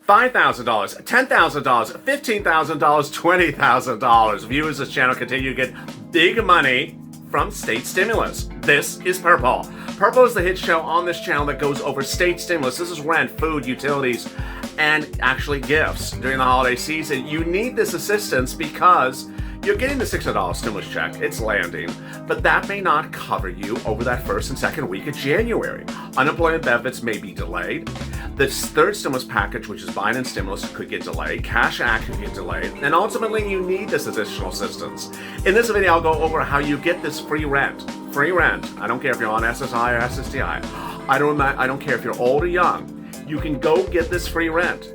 $5,000, $10,000, $15,000, $20,000. Viewers of this channel continue to get big money from state stimulus. This is Purple. Purple is the hit show on this channel that goes over state stimulus. This is rent, food, utilities, and actually gifts during the holiday season. You need this assistance because you're getting the $600 stimulus check. It's landing, but that may not cover you over that first and second week of January. Unemployment benefits may be delayed. The third stimulus package, which is Biden stimulus, could get delayed. Cash Act could get delayed. And ultimately, you need this additional assistance. In this video, I'll go over how you get this free rent. Free rent. I don't care if you're on SSI or SSDI. I don't care if you're old or young. You can go get this free rent.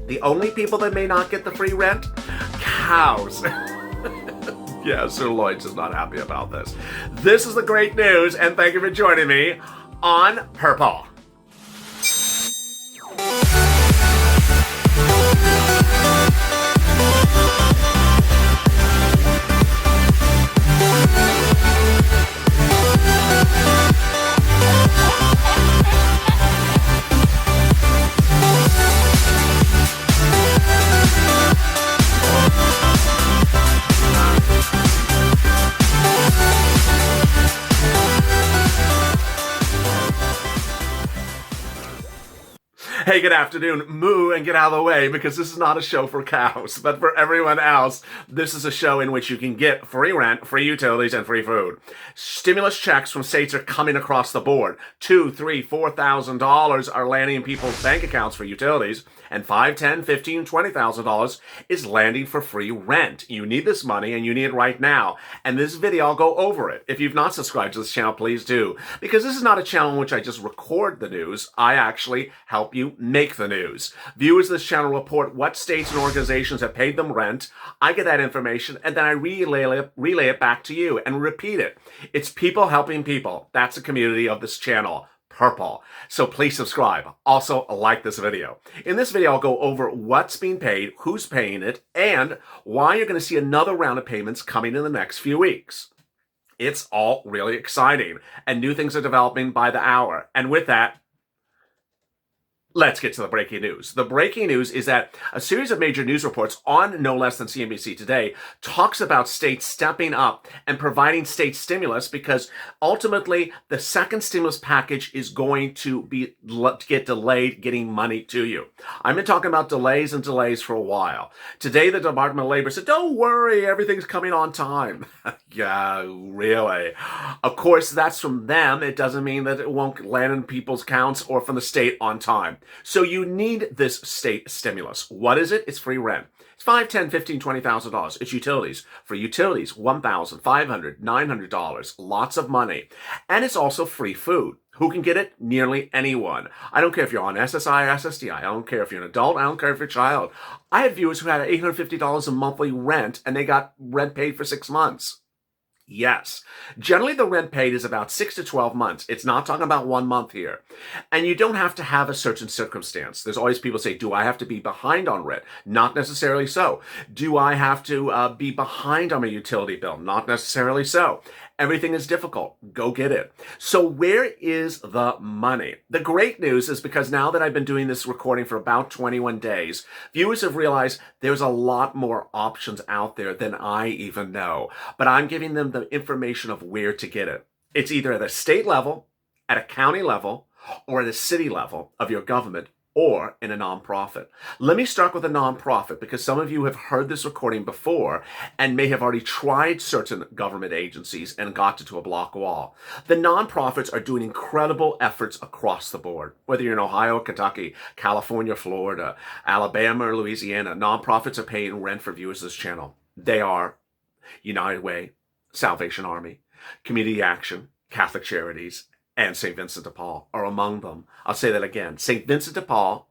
The only people that may not get the free rent? Cows. Yeah, Sir Lloyd's is not happy about this. This is the great news, and thank you for joining me on Purple. Hey, good afternoon. Moo and get out of the way, because this is not a show for cows, but for everyone else, this is a show in which you can get free rent, free utilities, and free food. Stimulus checks from states are coming across the board. $2,000, $3,000, $4,000 are landing in people's bank accounts for utilities, and $5,000, $10,000, $15,000, $20,000 is landing for free rent. You need this money, and you need it right now. And this video, I'll go over it. If you've not subscribed to this channel, please do, because this is not a channel in which I just record the news. I actually help you make the news. Viewers of this channel report what states and organizations have paid them rent. I get that information, and then I relay it back to you and repeat it. It's people helping people. That's the community of this channel. Purple. So please subscribe. Also, like this video. In this video, I'll go over what's being paid, who's paying it, and why you're going to see another round of payments coming in the next few weeks. It's all really exciting, and new things are developing by the hour. And with that, let's get to the breaking news. The breaking news is that a series of major news reports on no less than CNBC Today talks about states stepping up and providing state stimulus, because ultimately the second stimulus package is going to get delayed getting money to you. I've been talking about delays and delays for a while. Today, the Department of Labor said, don't worry, everything's coming on time. Yeah, really? Of course, that's from them. It doesn't mean that it won't land in people's accounts or from the state on time. So you need this state stimulus. What is it? It's free rent. It's $5,000, $10,000, $15,000, $20,000. It's utilities. For utilities, $1,000, $500, $900. Lots of money. And it's also free food. Who can get it? Nearly anyone. I don't care if you're on SSI or SSDI. I don't care if you're an adult. I don't care if you're a child. I have viewers who had $850 in monthly rent, and they got rent paid for 6 months. Yes. Generally, the rent paid is about 6 to 12 months. It's not talking about 1 month here. And you don't have to have a certain circumstance. There's always people say, do I have to be behind on rent? Not necessarily so. Do I have to be behind on my utility bill? Not necessarily so. Everything is difficult. Go get it. So where is the money? The great news is, because now that I've been doing this recording for about 21 days, viewers have realized there's a lot more options out there than I even know. But I'm giving them the information of where to get it. It's either at a state level, at a county level, or at a city level of your government, or in a nonprofit. Let me start with a nonprofit, because some of you have heard this recording before and may have already tried certain government agencies and got to a block wall. The nonprofits are doing incredible efforts across the board. Whether you're in Ohio, Kentucky, California, Florida, Alabama, or Louisiana, nonprofits are paying rent for viewers of this channel. They are United Way, Salvation Army, Community Action, Catholic Charities, and St. Vincent de Paul are among them. I'll say that again. St. Vincent de Paul,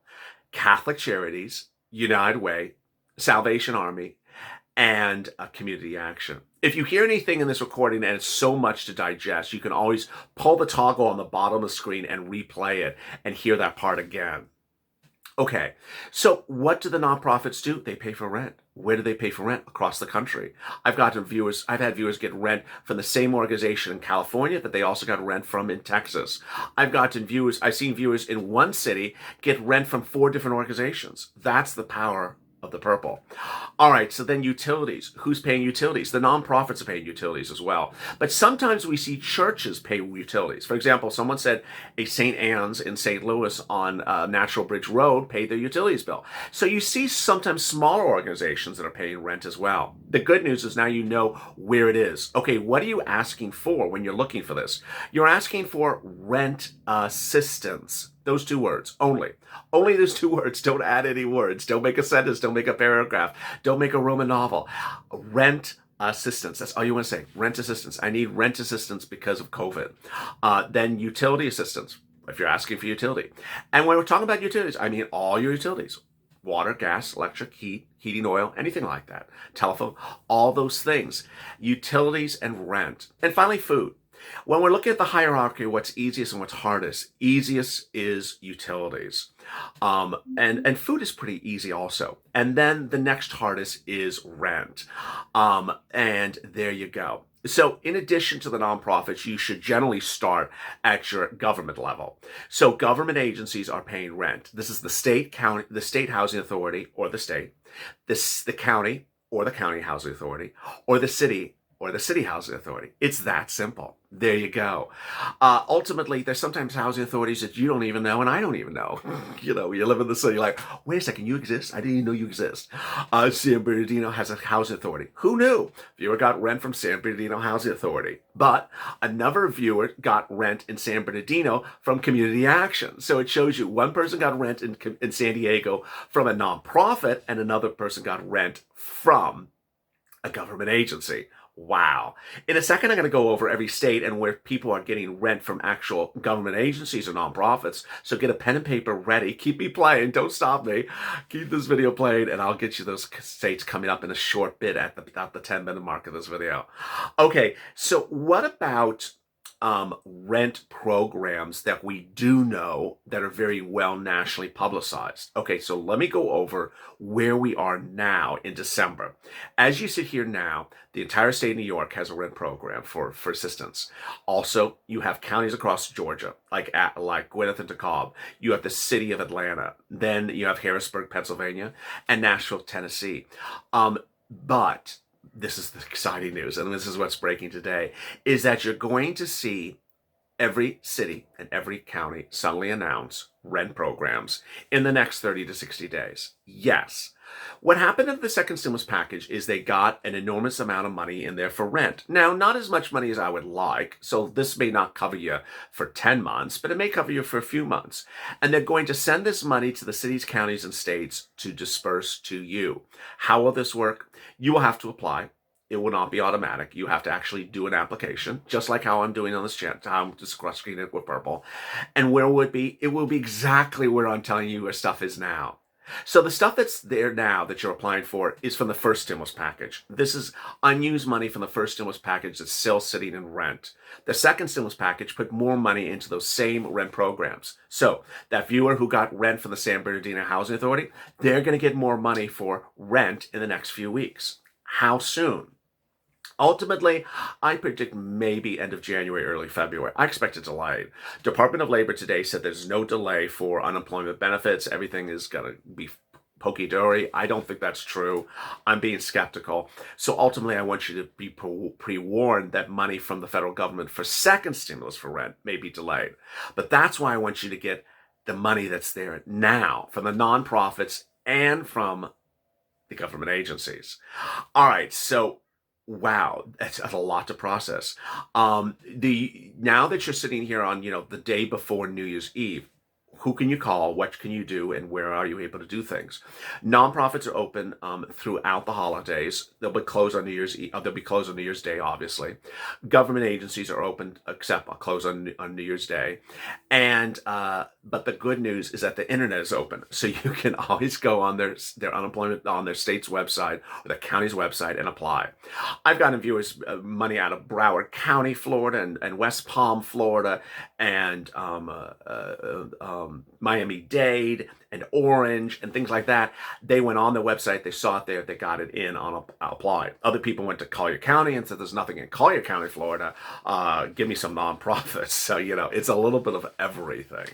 Catholic Charities, United Way, Salvation Army, and Community Action. If you hear anything in this recording and it's so much to digest, you can always pull the toggle on the bottom of the screen and replay it and hear that part again. Okay, so what do the nonprofits do? They pay for rent. Where do they pay for rent? Across the country. I've had viewers get rent from the same organization in California that they also got rent from in Texas. I've seen viewers in one city get rent from 4 different organizations. That's the power of the purple. All right, so then utilities. Who's paying utilities? The nonprofits are paying utilities as well. But sometimes we see churches pay utilities. For example, someone said a St. Anne's in St. Louis on Natural Bridge Road paid their utilities bill. So you see sometimes smaller organizations that are paying rent as well. The good news is now you know where it is. Okay, what are you asking for when you're looking for this? You're asking for rent assistance. Those 2 words only. Only those 2 words. Don't add any words. Don't make a sentence. Don't make a paragraph. Don't make a Roman novel. Rent assistance. That's all you want to say. Rent assistance. I need rent assistance because of COVID. Then utility assistance, if you're asking for utility. And when we're talking about utilities, I mean all your utilities. Water, gas, electric, heating oil, anything like that. Telephone, all those things. Utilities and rent. And finally, food. When we're looking at the hierarchy, what's easiest and what's hardest? Easiest is utilities. And food is pretty easy also. And then the next hardest is rent. And there you go. So in addition to the nonprofits, you should generally start at your government level. So government agencies are paying rent. This is the state housing authority or the state, the county or the county housing authority, or the city or the city housing authority. It's that simple. There you go. Ultimately, there's sometimes housing authorities that you don't even know and I don't even know. You live in the city, you're like, wait a second, you exist? I didn't even know you exist. San Bernardino has a housing authority. Who knew? Viewer got rent from San Bernardino Housing Authority. But another viewer got rent in San Bernardino from Community Action. So it shows you one person got rent in San Diego from a nonprofit and another person got rent from a government agency. Wow. In a second, I'm going to go over every state and where people are getting rent from actual government agencies or nonprofits. So get a pen and paper ready. Keep me playing. Don't stop me. Keep this video playing, and I'll get you those states coming up in a short bit at the 10-minute mark of this video. Okay, so what about rent programs that we do know that are very well nationally publicized? Okay, so let me go over where we are now in December. As you sit here now, the entire state of New York has a rent program for assistance. Also, you have counties across Georgia, like Gwinnett and DeKalb. You have the city of Atlanta. Then you have Harrisburg, Pennsylvania, and Nashville, Tennessee. But this is the exciting news, and this is what's breaking today, is that you're going to see every city and every county suddenly announce rent programs in the next 30 to 60 days. Yes. What happened in the second stimulus package is they got an enormous amount of money in there for rent. Now, not as much money as I would like, so this may not cover you for 10 months, but it may cover you for a few months. And they're going to send this money to the cities, counties, and states to disperse to you. How will this work? You will have to apply. It will not be automatic. You have to actually do an application, just like how I'm doing on this channel. I'm just cross-screening it with purple. And where will it be? It will be exactly where I'm telling you where stuff is now. So the stuff that's there now that you're applying for is from the first stimulus package. This is unused money from the first stimulus package that's still sitting in rent. The second stimulus package put more money into those same rent programs. So that viewer who got rent from the San Bernardino Housing Authority, they're going to get more money for rent in the next few weeks. How soon? Ultimately, I predict maybe end of January, early February. I expect it delayed. Department of Labor today said there's no delay for unemployment benefits. Everything is going to be pokey-dory. I don't think that's true. I'm being skeptical. So ultimately, I want you to be pre-warned that money from the federal government for second stimulus for rent may be delayed. But that's why I want you to get the money that's there now from the nonprofits and from the government agencies. All right, so wow, that's a lot to process. Now that you're sitting here on, the day before New Year's Eve, who can you call? What can you do? And where are you able to do things? Nonprofits are open throughout the holidays. They'll be closed on New Year's Eve. They'll be closed on New Year's Day, obviously. Government agencies are open, except closed on New Year's Day. And but the good news is that the internet is open, so you can always go on their unemployment on their state's website or the county's website and apply. I've gotten viewers money out of Broward County, Florida, and West Palm, Florida, and Miami-Dade, and Orange and things like that. They went on their website, they saw it there, they got it in on applied. Other people went to Collier County and said, there's nothing in Collier County, Florida. Give me some nonprofits. So, it's a little bit of everything.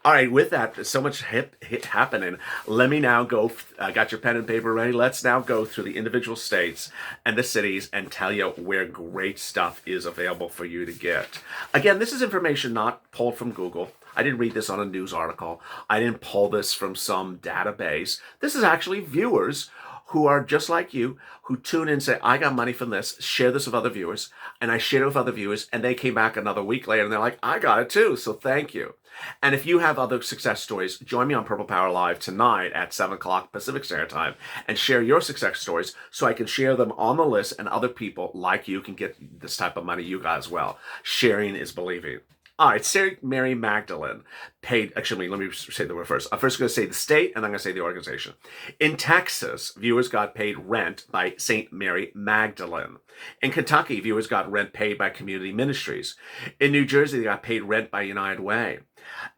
All right, with that, there's so much hit happening. Let me now go, got your pen and paper ready. Let's now go through the individual states and the cities and tell you where great stuff is available for you to get. Again, this is information not pulled from Google. I didn't read this on a news article. I didn't pull this from some database. This is actually viewers who are just like you, who tune in and say, I got money from this, share this with other viewers, and I shared it with other viewers, and they came back another week later, and they're like, I got it too, so thank you. And if you have other success stories, join me on Purple Power Live tonight at 7 o'clock Pacific Standard Time and share your success stories so I can share them on the list, and other people like you can get this type of money you got as well. Sharing is believing. All right, St. Mary Magdalene paid, actually, let me say the word first. I'm first going to say the state, and then I'm going to say the organization. In Texas, viewers got paid rent by St. Mary Magdalene. In Kentucky, viewers got rent paid by Community Ministries. In New Jersey, they got paid rent by United Way.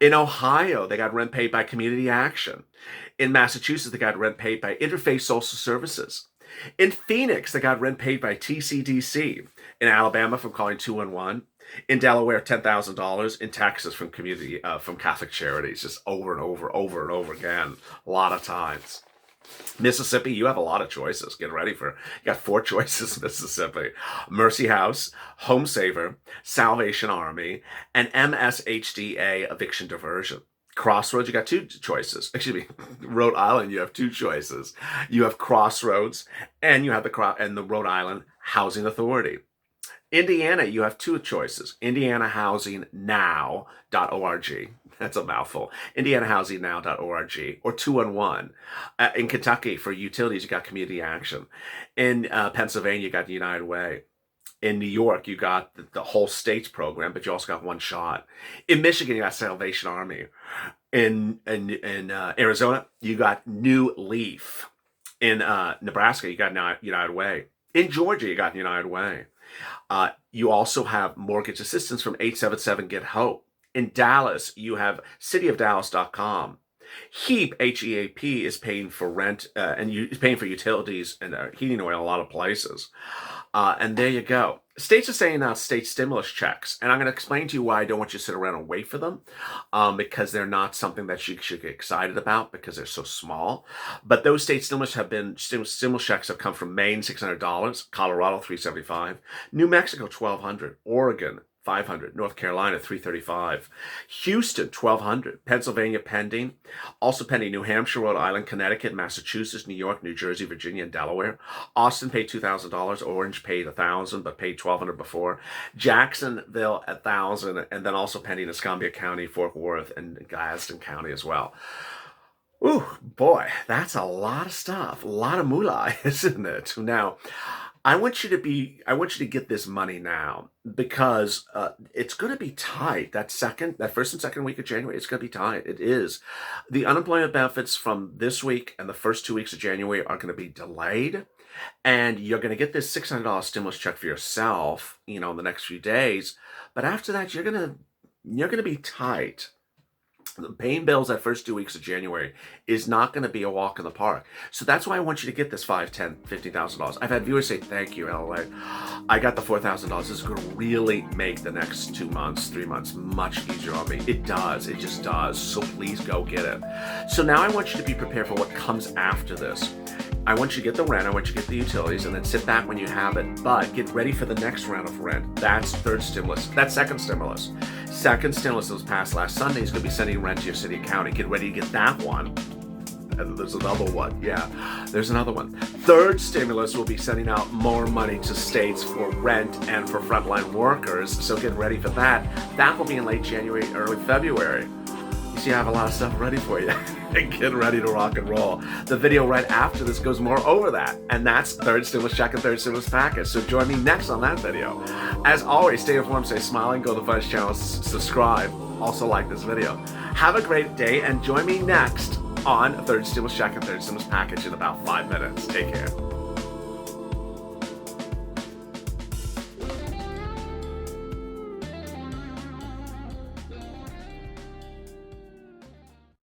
In Ohio, they got rent paid by Community Action. In Massachusetts, they got rent paid by Interfaith Social Services. In Phoenix, they got rent paid by TCDC. In Alabama, from Calling 211. In Delaware, $10,000. In Texas, from from Catholic Charities, just over and over again, a lot of times. Mississippi, you have a lot of choices. Get ready you got 4 choices, Mississippi. Mercy House, Home Saver, Salvation Army, and MSHDA Eviction Diversion. Crossroads, you got 2 choices. Excuse me, Rhode Island, you have 2 choices. You have Crossroads, and you have the Rhode Island Housing Authority. Indiana, you have 2 choices. IndianaHousingNow.org. That's a mouthful. IndianaHousingNow.org or 211. In Kentucky, for utilities, you got Community Action. In Pennsylvania, you got United Way. In New York, you got the whole state's program, but you also got One Shot. In Michigan, you got Salvation Army. In Arizona, you got New Leaf. In Nebraska, you got United Way. In Georgia, you got United Way. You also have mortgage assistance from 877 Get Hope. In Dallas, you have cityofdallas.com. HEAP, H-E-A-P, is paying for rent and is paying for utilities and heating oil in a lot of places. And there you go. States are saying now state stimulus checks. And I'm going to explain to you why I don't want you to sit around and wait for them, because they're not something that you should get excited about because they're so small. But those state stimulus checks have come from Maine, $600, Colorado, $375, New Mexico, $1,200, Oregon, $500, North Carolina, $335, Houston, $1,200, Pennsylvania pending, also pending New Hampshire, Rhode Island, Connecticut, Massachusetts, New York, New Jersey, Virginia, and Delaware. Austin paid $2,000, Orange paid $1,000, but paid $1,200 before. Jacksonville, $1,000, and then also pending Escambia County, Fort Worth, and Gadsden County as well. Ooh, boy, that's a lot of stuff, a lot of moolah, isn't it? Now, I want you to get this money now because it's going to be tight. That first and second week of January, it's going to be tight. It is. The unemployment benefits from this week and the first 2 weeks of January are going to be delayed. And you're going to get this $600 stimulus check for yourself, in the next few days. But after that, you're going to be tight. Paying bills that first 2 weeks of January is not going to be a walk in the park. So that's why I want you to get this $5,000, $10,000, $15,000. I've had viewers say, thank you, LA. I got the $4,000. This is going to really make the next 2 months, 3 months much easier on me. It does. It just does. So please go get it. So now I want you to be prepared for what comes after this. I want you to get the rent, I want you to get the utilities, and then sit back when you have it. But get ready for the next round of rent. That's third stimulus. That's second stimulus. Second stimulus that was passed last Sunday is going to be sending rent to your city and county. Get ready to get that one. And there's another one. Yeah, there's another one. Third stimulus will be sending out more money to states for rent and for frontline workers. So get ready for that. That will be in late January, early February. You see, I have a lot of stuff ready for you. Get ready to rock and roll. The video right after this goes more over that. And that's third stimulus check and third stimulus package. So join me next on that video. As always, stay informed, stay smiling, go to the Fudge channel, subscribe. Also like this video. Have a great day and join me next on third stimulus check and third stimulus package in about 5 minutes. Take care.